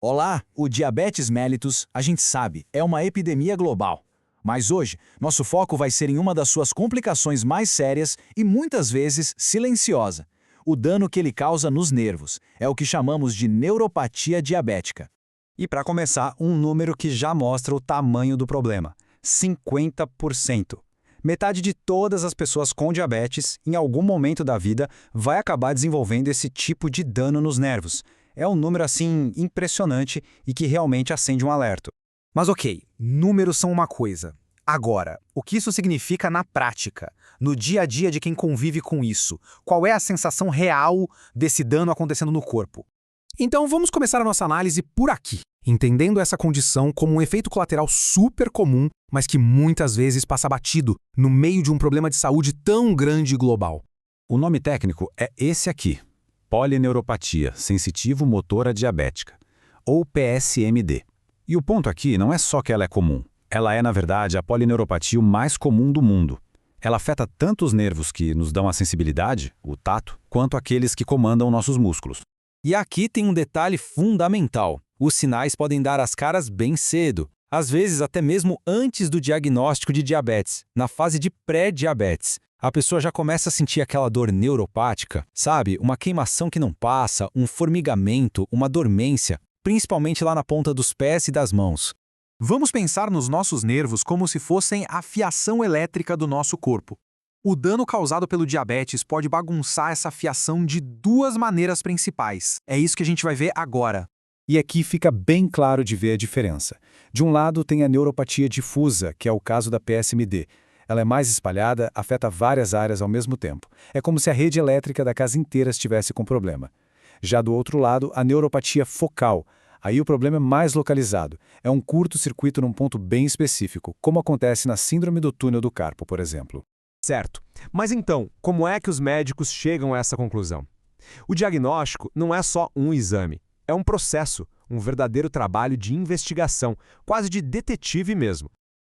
Olá, o diabetes mellitus, a gente sabe, é uma epidemia global. Mas hoje, nosso foco vai ser em uma das suas complicações mais sérias e muitas vezes silenciosa. O dano que ele causa nos nervos. É o que chamamos de neuropatia diabética. E para começar, um número que já mostra o tamanho do problema: 50%. Metade de todas as pessoas com diabetes, em algum momento da vida, vai acabar desenvolvendo esse tipo de dano nos nervos. É um número assim impressionante e que realmente acende um alerta. Mas ok, números são uma coisa. Agora, o que isso significa na prática, no dia a dia de quem convive com isso? Qual é a sensação real desse dano acontecendo no corpo? Então vamos começar a nossa análise por aqui, entendendo essa condição como um efeito colateral super comum, mas que muitas vezes passa batido no meio de um problema de saúde tão grande e global. O nome técnico é esse aqui: polineuropatia sensitivo-motora diabética, ou PSMD. E o ponto aqui não é só que ela é comum. Ela é, na verdade, a polineuropatia mais comum do mundo. Ela afeta tanto os nervos que nos dão a sensibilidade, o tato, quanto aqueles que comandam nossos músculos. E aqui tem um detalhe fundamental. Os sinais podem dar as caras bem cedo, às vezes até mesmo antes do diagnóstico de diabetes, na fase de pré-diabetes. A pessoa já começa a sentir aquela dor neuropática, sabe? Uma queimação que não passa, um formigamento, uma dormência, principalmente lá na ponta dos pés e das mãos. Vamos pensar nos nossos nervos como se fossem a fiação elétrica do nosso corpo. O dano causado pelo diabetes pode bagunçar essa fiação de duas maneiras principais. É isso que a gente vai ver agora. E aqui fica bem claro de ver a diferença. De um lado tem a neuropatia difusa, que é o caso da PSMD. Ela é mais espalhada, afeta várias áreas ao mesmo tempo. É como se a rede elétrica da casa inteira estivesse com problema. Já do outro lado, a neuropatia focal. Aí o problema é mais localizado. É um curto-circuito num ponto bem específico, como acontece na síndrome do túnel do carpo, por exemplo. Certo. Mas então, como é que os médicos chegam a essa conclusão? O diagnóstico não é só um exame. É um processo, um verdadeiro trabalho de investigação, quase de detetive mesmo.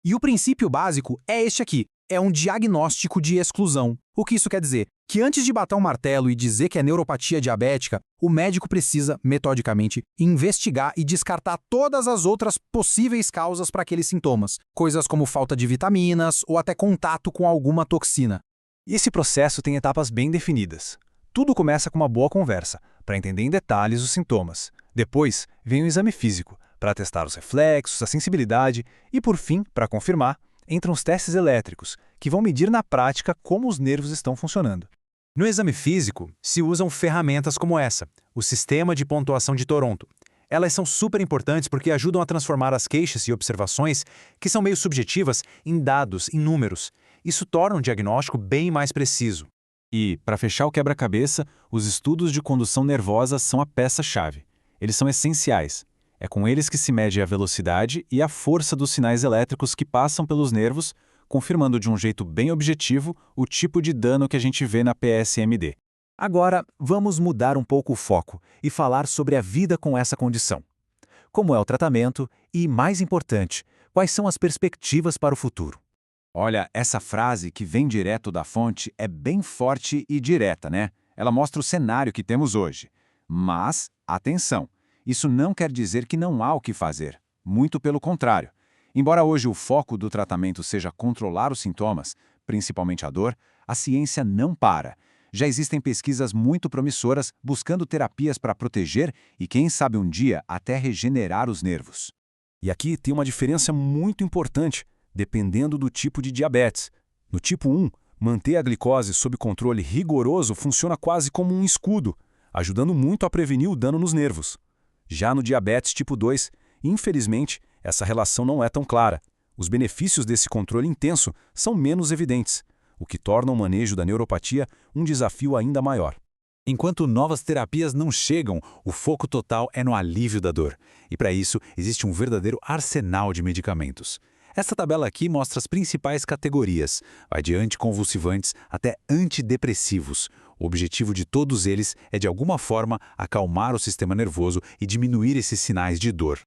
E o princípio básico é este aqui. É um diagnóstico de exclusão. O que isso quer dizer? Que antes de bater um martelo e dizer que é neuropatia diabética, o médico precisa, metodicamente, investigar e descartar todas as outras possíveis causas para aqueles sintomas. Coisas como falta de vitaminas ou até contato com alguma toxina. E esse processo tem etapas bem definidas. Tudo começa com uma boa conversa, para entender em detalhes os sintomas. Depois, vem o exame físico, para testar os reflexos, a sensibilidade e, por fim, para confirmar, entram os testes elétricos, que vão medir na prática como os nervos estão funcionando. No exame físico, se usam ferramentas como essa, o Sistema de Pontuação de Toronto. Elas são super importantes porque ajudam a transformar as queixas e observações, que são meio subjetivas, em dados, em números. Isso torna um diagnóstico bem mais preciso. E, para fechar o quebra-cabeça, os estudos de condução nervosa são a peça-chave. Eles são essenciais. É com eles que se mede a velocidade e a força dos sinais elétricos que passam pelos nervos, confirmando de um jeito bem objetivo o tipo de dano que a gente vê na PSMD. Agora, vamos mudar um pouco o foco e falar sobre a vida com essa condição. Como é o tratamento e, mais importante, quais são as perspectivas para o futuro? Olha, essa frase que vem direto da fonte é bem forte e direta, né? Ela mostra o cenário que temos hoje. Mas, atenção! Isso não quer dizer que não há o que fazer. Muito pelo contrário. Embora hoje o foco do tratamento seja controlar os sintomas, principalmente a dor, a ciência não para. Já existem pesquisas muito promissoras buscando terapias para proteger e, quem sabe um dia, até regenerar os nervos. E aqui tem uma diferença muito importante, dependendo do tipo de diabetes. No tipo 1, manter a glicose sob controle rigoroso funciona quase como um escudo, ajudando muito a prevenir o dano nos nervos. Já no diabetes tipo 2, infelizmente, essa relação não é tão clara. Os benefícios desse controle intenso são menos evidentes, o que torna o manejo da neuropatia um desafio ainda maior. Enquanto novas terapias não chegam, o foco total é no alívio da dor. E para isso, existe um verdadeiro arsenal de medicamentos. Essa tabela aqui mostra as principais categorias, vai de anticonvulsivantes até antidepressivos. O objetivo de todos eles é, de alguma forma, acalmar o sistema nervoso e diminuir esses sinais de dor.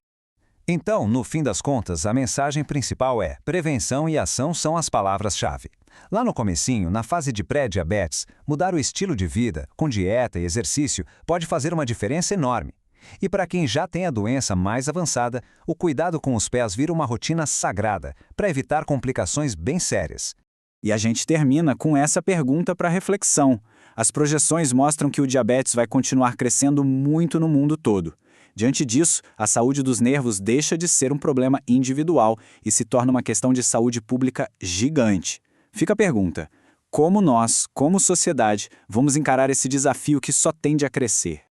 Então, no fim das contas, a mensagem principal é: prevenção e ação são as palavras-chave. Lá no comecinho, na fase de pré-diabetes, mudar o estilo de vida, com dieta e exercício, pode fazer uma diferença enorme. E para quem já tem a doença mais avançada, o cuidado com os pés vira uma rotina sagrada para evitar complicações bem sérias. E a gente termina com essa pergunta para reflexão. As projeções mostram que o diabetes vai continuar crescendo muito no mundo todo. Diante disso, a saúde dos nervos deixa de ser um problema individual e se torna uma questão de saúde pública gigante. Fica a pergunta: como nós, como sociedade, vamos encarar esse desafio que só tende a crescer?